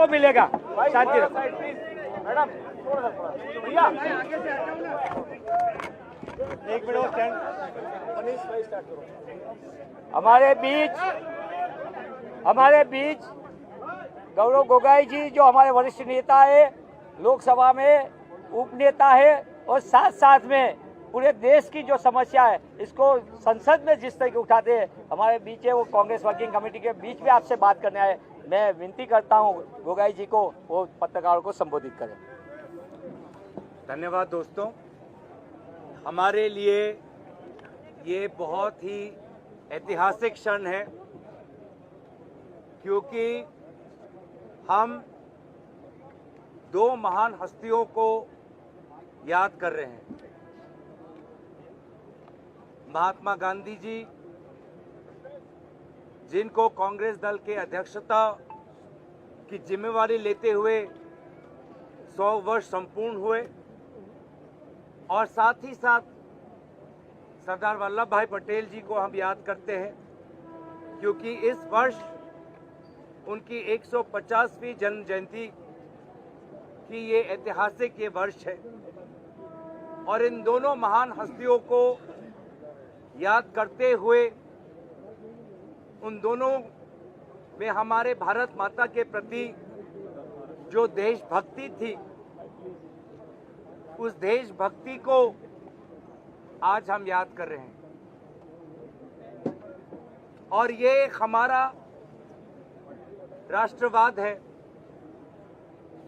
सबको मिलेगा। शांति रखो मैडम। भैया एक मिनट स्टैंड। हमारे बीच गौरव गोगोई जी जो हमारे वरिष्ठ नेता है, लोकसभा में उप नेता है, और साथ साथ में पूरे देश की जो समस्या है इसको संसद में जिस तरीके उठाते हैं, हमारे बीच है वो कांग्रेस वर्किंग कमेटी के बीच में आपसे बात करने आए। मैं विनती करता हूं गोगोई जी को वो पत्रकारों को संबोधित करें। धन्यवाद दोस्तों। हमारे लिए ये बहुत ही ऐतिहासिक क्षण है, क्योंकि हम दो महान हस्तियों को याद कर रहे हैं। महात्मा गांधी जी, जिनको कांग्रेस दल के अध्यक्षता की जिम्मेवारी लेते हुए 100 वर्ष संपूर्ण हुए, और साथ ही साथ सरदार वल्लभ भाई पटेल जी को हम याद करते हैं, क्योंकि इस वर्ष उनकी 150वीं जन्म जयंती की ये ऐतिहासिक ये वर्ष है। और इन दोनों महान हस्तियों को याद करते हुए उन दोनों में हमारे भारत माता के प्रति जो देशभक्ति थी, उस देशभक्ति को आज हम याद कर रहे हैं। और ये हमारा राष्ट्रवाद है,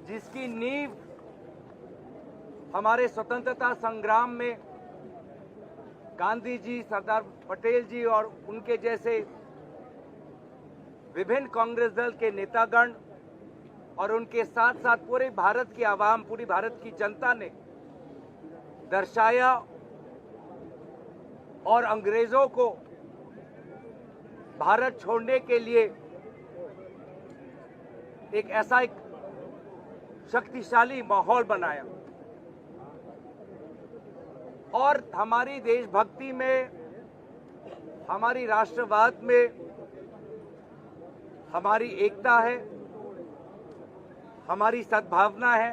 जिसकी नींव हमारे स्वतंत्रता संग्राम में गांधी जी, सरदार पटेल जी और उनके जैसे विभिन्न कांग्रेस दल के नेतागण और उनके साथ साथ पूरे भारत की आवाम, पूरी भारत की जनता ने दर्शाया, और अंग्रेजों को भारत छोड़ने के लिए एक ऐसा एक शक्तिशाली माहौल बनाया। और हमारी देशभक्ति में, हमारी राष्ट्रवाद में हमारी एकता है, हमारी सद्भावना है,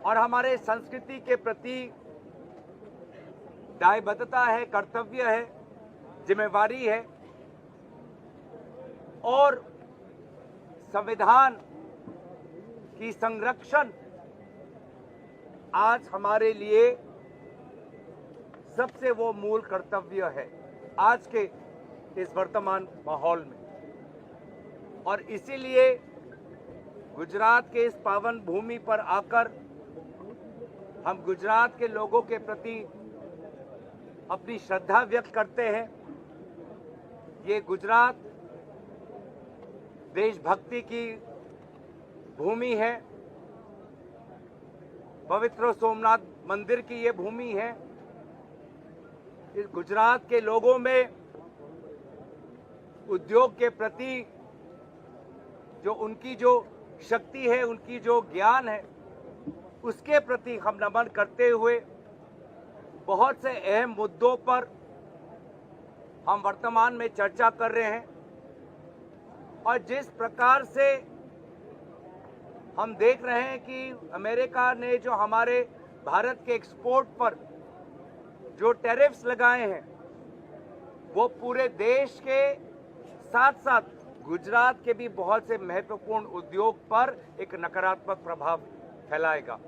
और हमारे संस्कृति के प्रति दायबद्धता है, कर्तव्य है, जिम्मेवारी है। और संविधान की संरक्षण आज हमारे लिए सबसे वो मूल कर्तव्य है आज के इस वर्तमान माहौल में। और इसीलिए गुजरात के इस पावन भूमि पर आकर हम गुजरात के लोगों के प्रति अपनी श्रद्धा व्यक्त करते हैं। ये गुजरात देशभक्ति की भूमि है, पवित्र सोमनाथ मंदिर की ये भूमि है। इस गुजरात के लोगों में उद्योग के प्रति जो उनकी जो शक्ति है, उनकी जो ज्ञान है, उसके प्रति हम नमन करते हुए बहुत से अहम मुद्दों पर हम वर्तमान में चर्चा कर रहे हैं। और जिस प्रकार से हम देख रहे हैं कि अमेरिका ने जो हमारे भारत के एक्सपोर्ट पर जो टैरिफ्स लगाए हैं, वो पूरे देश के साथ साथ गुजरात के भी बहुत से महत्वपूर्ण उद्योग पर एक नकारात्मक प्रभाव फैलाएगा।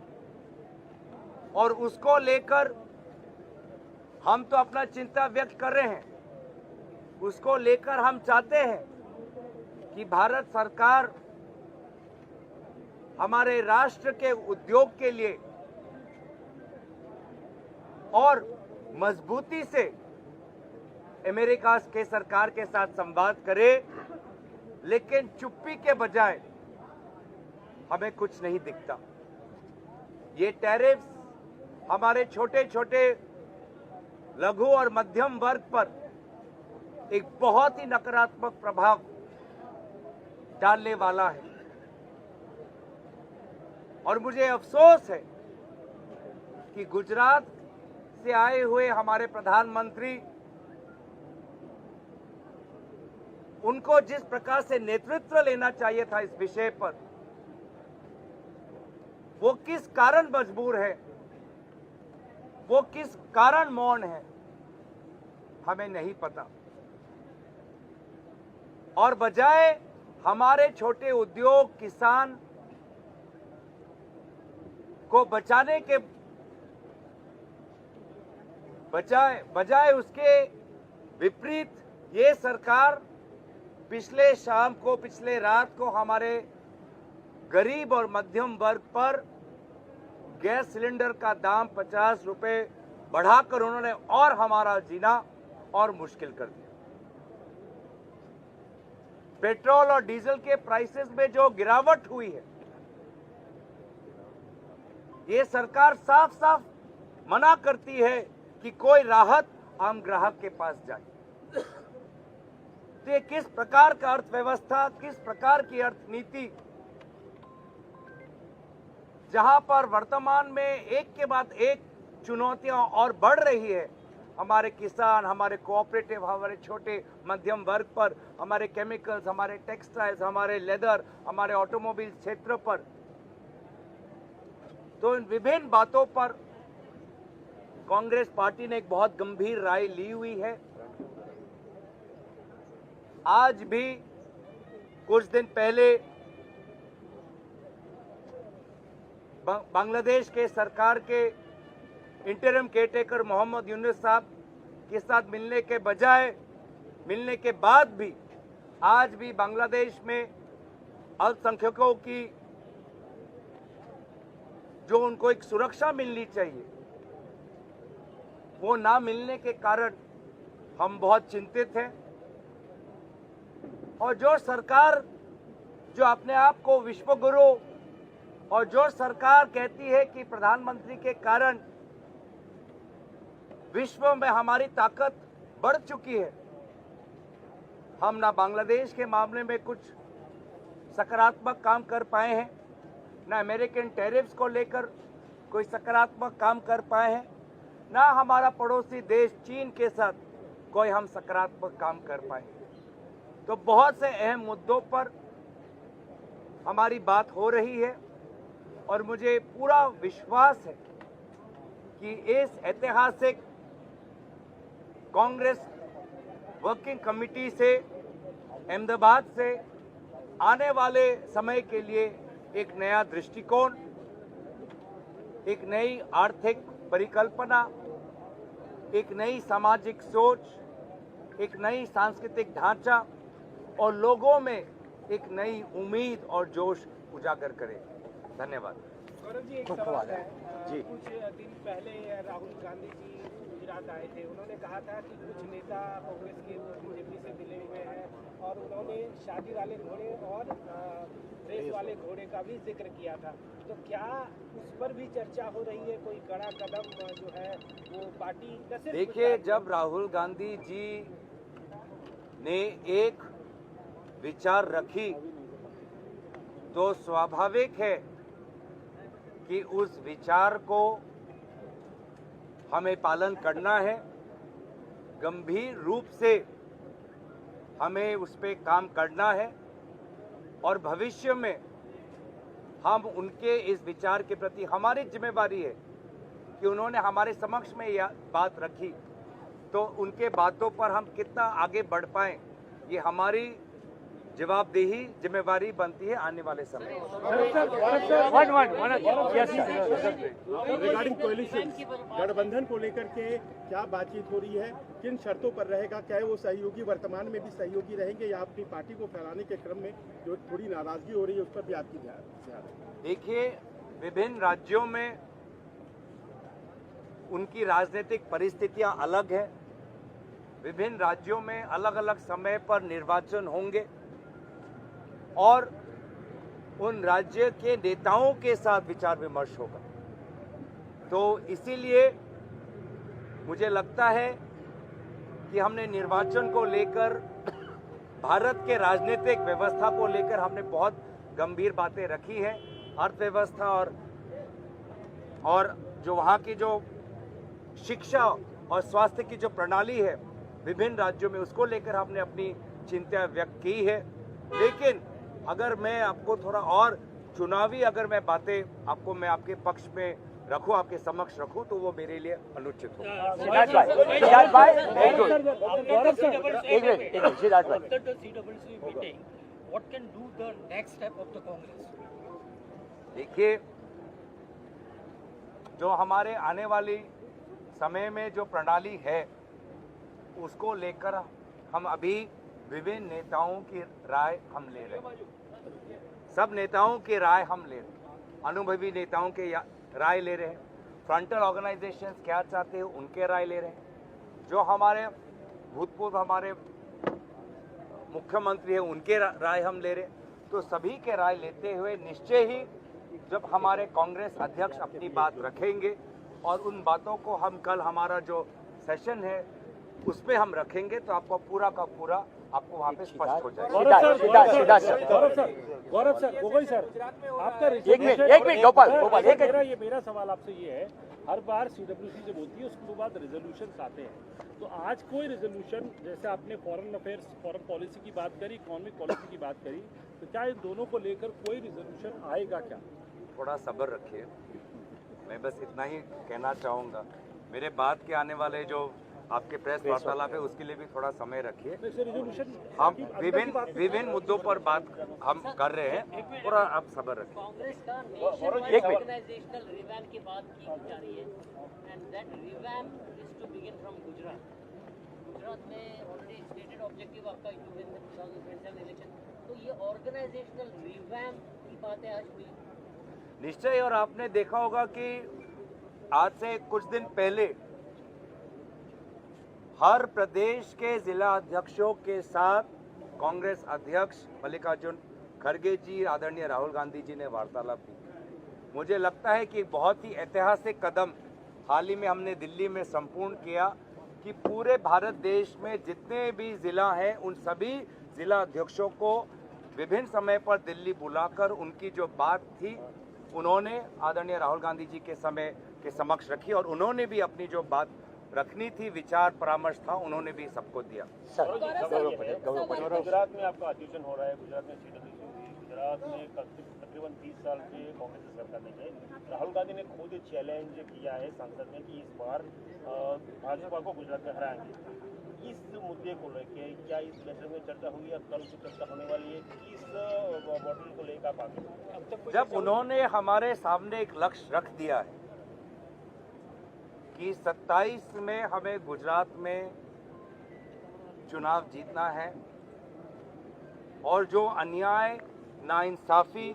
और उसको लेकर हम तो अपना चिंता व्यक्त कर रहे हैं। उसको लेकर हम चाहते हैं कि भारत सरकार हमारे राष्ट्र के उद्योग के लिए और मजबूती से अमेरिका के सरकार के साथ संवाद करे, लेकिन चुप्पी के बजाय हमें कुछ नहीं दिखता। ये टैरिफ्स हमारे छोटे छोटे लघु और मध्यम वर्ग पर एक बहुत ही नकारात्मक प्रभाव डालने वाला है। और मुझे अफसोस है कि गुजरात से आए हुए हमारे प्रधानमंत्री उनको जिस प्रकार से नेतृत्व लेना चाहिए था इस विषय पर, वो किस कारण मजबूर है, वो किस कारण मौन है, हमें नहीं पता। और बजाय हमारे छोटे उद्योग, किसान को बचाने के बजाय उसके विपरीत ये सरकार पिछले रात को हमारे गरीब और मध्यम वर्ग पर गैस सिलेंडर का दाम 50 रुपए बढ़ाकर उन्होंने और हमारा जीना और मुश्किल कर दिया। पेट्रोल और डीजल के प्राइसेस में जो गिरावट हुई है, ये सरकार साफ साफ मना करती है कि कोई राहत आम ग्राहक के पास जाए। तो ये किस प्रकार का अर्थव्यवस्था, किस प्रकार की अर्थनीति, जहां पर वर्तमान में एक के बाद एक चुनौतियां और बढ़ रही है, हमारे किसान, हमारे कोऑपरेटिव, हमारे छोटे मध्यम वर्ग पर, हमारे केमिकल्स, हमारे टेक्सटाइल्स, हमारे लेदर, हमारे ऑटोमोबाइल क्षेत्र पर। तो इन विभिन्न बातों पर कांग्रेस पार्टी ने एक बहुत गंभीर राय ली हुई है। आज भी कुछ दिन पहले बांग्लादेश के सरकार के इंटरिम केयरटेकर मोहम्मद यूनुस साहब के साथ मिलने के बाद भी आज भी बांग्लादेश में अल्पसंख्यकों की जो उनको एक सुरक्षा मिलनी चाहिए, वो ना मिलने के कारण हम बहुत चिंतित हैं। और जो सरकार जो अपने आप को विश्वगुरु और जो सरकार कहती है कि प्रधानमंत्री के कारण विश्व में हमारी ताकत बढ़ चुकी है, हम ना बांग्लादेश के मामले में कुछ सकारात्मक काम कर पाए हैं, ना अमेरिकन टैरिफ्स को लेकर कोई सकारात्मक काम कर पाए हैं, ना हमारा पड़ोसी देश चीन के साथ कोई हम सकारात्मक काम कर पाए। तो बहुत से अहम मुद्दों पर हमारी बात हो रही है और मुझे पूरा विश्वास है कि इस ऐतिहासिक कांग्रेस वर्किंग कमेटी से अहमदाबाद से आने वाले समय के लिए एक नया दृष्टिकोण, एक नई आर्थिक परिकल्पना, एक नई सामाजिक सोच, एक नई सांस्कृतिक ढांचा और लोगों में एक नई उम्मीद और जोश उजागर करे। धन्यवाद। गौरव जी, एक सवाल है जी। कुछ दिन पहले राहुल गांधी जी गुजरात आए थे, उन्होंने कहा था कि कुछ नेता कांग्रेस के बीजेपी से मिले हुए हैं और उन्होंने शादी वाले घोड़े और रेस वाले घोड़े का भी जिक्र किया था। तो क्या उस पर भी चर्चा हो रही है, कोई कड़ा कदम जो है वो पार्टी? देखिए, जब राहुल गांधी जी ने एक विचार रखी तो स्वाभाविक है कि उस विचार को हमें पालन करना है, गंभीर रूप से हमें उस पर काम करना है और भविष्य में हम उनके इस विचार के प्रति, हमारी जिम्मेवारी है कि उन्होंने हमारे समक्ष में यह बात रखी, तो उनके बातों पर हम कितना आगे बढ़ पाएं, ये हमारी जवाबदेही जिम्मेवारी बनती है आने वाले समय। रिगार्डिंग कोalition, गठबंधन को लेकर के क्या बातचीत हो रही है, किन शर्तों पर रहेगा, क्या वो सहयोगी वर्तमान में भी सहयोगी रहेंगे या अपनी पार्टी को फैलाने के क्रम में जो थोड़ी नाराजगी हो रही है उस पर भी आपकी ध्यान? देखिए, विभिन्न राज्यों में उनकी राजनीतिक परिस्थितियां अलग हैं, विभिन्न राज्यों में अलग अलग समय पर निर्वाचन होंगे और उन राज्य के नेताओं के साथ विचार विमर्श होगा। तो इसीलिए मुझे लगता है कि हमने निर्वाचन को लेकर, भारत के राजनीतिक व्यवस्था को लेकर हमने बहुत गंभीर बातें रखी हैं। अर्थव्यवस्था और जो वहाँ की जो शिक्षा और स्वास्थ्य की जो प्रणाली है विभिन्न राज्यों में, उसको लेकर हमने अपनी चिंता व्यक्त की है। लेकिन अगर मैं आपको थोड़ा और चुनावी अगर मैं बातें आपको मैं आपके पक्ष में रखूं, आपके समक्ष रखूं, तो वो मेरे लिए अनुचित होगा। सिद्धार्थ भाई एक मिनट सिद्धार्थ भाई, After the CWC meeting, what can do the next step of the Congress? देखिए, जो हमारे आने वाली समय में जो प्रणाली है उसको लेकर हम अभी विभिन्न नेताओं की राय हम ले रहे हैं। सब नेताओं की राय हम ले रहे हैं, अनुभवी नेताओं के राय ले रहे हैं, फ्रंटल ऑर्गेनाइजेशंस क्या चाहते हैं उनके राय ले रहे हैं, जो हमारे भूतपूर्व हमारे मुख्यमंत्री हैं उनके राय हम ले रहे हैं। तो सभी के राय लेते हुए निश्चय ही जब हमारे कांग्रेस अध्यक्ष अपनी बात रखेंगे और उन बातों को हम कल हमारा जो सेशन है उसमें हम रखेंगे तो आपको पूरा का पूरा आपको वहाँ पे स्पष्ट हो जाएगा। गौरव सर, गोगोई सर, आपका एक मिनट गोपाल ये मेरा सवाल आपसे ये है, हर बार सीडब्ल्यूसी जो होती है उसके बाद रेजोल्यूशन आते हैं, तो आज कोई रेजोल्यूशन, जैसे आपने फॉरेन अफेयर्स फॉरेन पॉलिसी की बात करी, इकोनॉमिक पॉलिसी की बात करी, तो क्या इन दोनों को लेकर कोई रेजोल्यूशन आएगा क्या? थोड़ा सब्र रखिए, मैं बस इतना ही कहना चाहूँगा। मेरे बाद के आने वाले जो आपके प्रेस वार्तालाप है उसके लिए भी थोड़ा समय रखिए। हम विभिन्न मुद्दों पर बात हम कर रहे हैं, पूरा आप सब्र रखिए। कांग्रेस का नेशनल ऑर्गेनाइजेशनल रिवैम्प की बात की जा रही है, and that revamp is to begin from Gujarat. Gujarat में ऑलरेडी स्टेटेड ऑब्जेक्टिव आपका टू विन द 2027 इलेक्शन, तो ये ऑर्गेनाइजेशनल रिवैम्प की बात है आज हुई निश्चय। और आपने देखा होगा कि आज से कुछ दिन पहले हर प्रदेश के जिला अध्यक्षों के साथ कांग्रेस अध्यक्ष मल्लिकार्जुन खड़गे जी, आदरणीय राहुल गांधी जी ने वार्तालाप की। मुझे लगता है कि बहुत ही ऐतिहासिक कदम हाल ही में हमने दिल्ली में संपूर्ण किया कि पूरे भारत देश में जितने भी जिला हैं उन सभी जिला अध्यक्षों को विभिन्न समय पर दिल्ली बुलाकर उनकी जो बात थी उन्होंने आदरणीय राहुल गांधी जी के समय के समक्ष रखी और उन्होंने भी अपनी जो बात रखनी थी, विचार परामर्श था, उन्होंने भी सबको दिया। गुजरात में आपका अधिवेशन हो रहा है, गुजरात में सीडब्ल्यूसी हुई, गुजरात में तकरीबन 30 साल से कांग्रेस की सरकार नहीं है। राहुल गांधी ने खुद चैलेंज किया है संसद में कि इस बार भाजपा को गुजरात में हराएंगे। इस मुद्दे को लेकर क्या इस बैठक में चर्चा हुई या कल की चर्चा होने वाली है? किस मॉडल को लेकर आप आगे? जब उन्होंने हमारे सामने एक लक्ष्य रख दिया है कि 27 में हमें गुजरात में चुनाव जीतना है और जो अन्याय, नाइंसाफी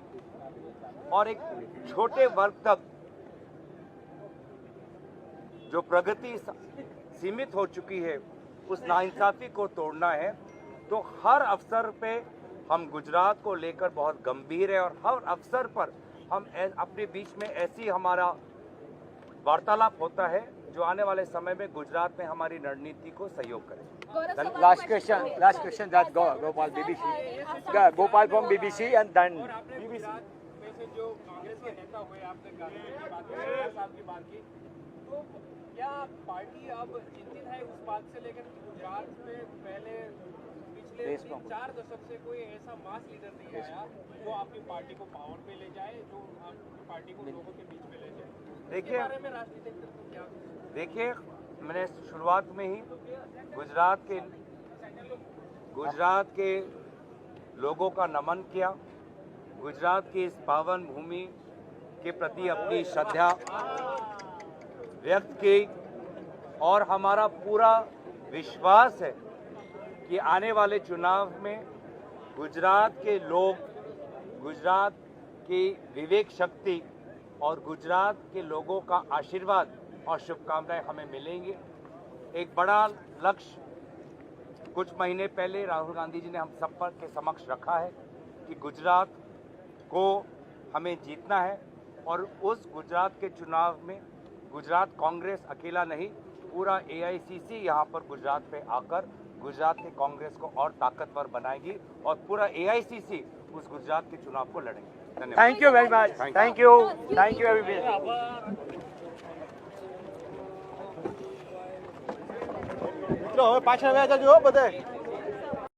और एक छोटे वर्ग तक जो प्रगति सीमित हो चुकी है उस नाइंसाफी को तोड़ना है, तो हर अवसर पे हम गुजरात को लेकर बहुत गंभीर है और हर अवसर पर हम अपने बीच में ऐसी हमारा वार्तालाप होता है जो आने वाले समय में गुजरात में हमारी रणनीति को सहयोग करे। Last question that Gopal BBC, Gopal from BBC and then BBC में से जो कांग्रेस के नेता हुए, आपने गांधी की बात की, साहब की बात की, तो क्या पार्टी अब चिंतित है उस बात से लेकर कि गुजरात में पहले पिछले 4 दशक से कोई ऐसा मास लीडर नहीं आया जो आपकी पार्टी को पावर पे ले जाए, जो आपकी पार्टी को लोगों के बीच में ले जाए? देखिए, बारे में राजनीतिक क्या? देखिए, मैंने शुरुआत में ही गुजरात के लोगों का नमन किया, गुजरात की इस पावन भूमि के प्रति अपनी श्रद्धा व्यक्त की और हमारा पूरा विश्वास है कि आने वाले चुनाव में गुजरात के लोग, गुजरात की विवेक शक्ति और गुजरात के लोगों का आशीर्वाद और शुभकामनाएं हमें मिलेंगी। एक बड़ा लक्ष्य कुछ महीने पहले राहुल गांधी जी ने हम सब पर के समक्ष रखा है कि गुजरात को हमें जीतना है और उस गुजरात के चुनाव में गुजरात कांग्रेस अकेला नहीं, पूरा AICC यहाँ पर गुजरात पे आकर गुजरात के कांग्रेस को और ताकतवर बनाएगी और पूरा AICC उस गुजरात के चुनाव को लड़ेंगे। धन्यवाद। Thank you very much, thank you everyone. પાછા વ્યાજ જો બધે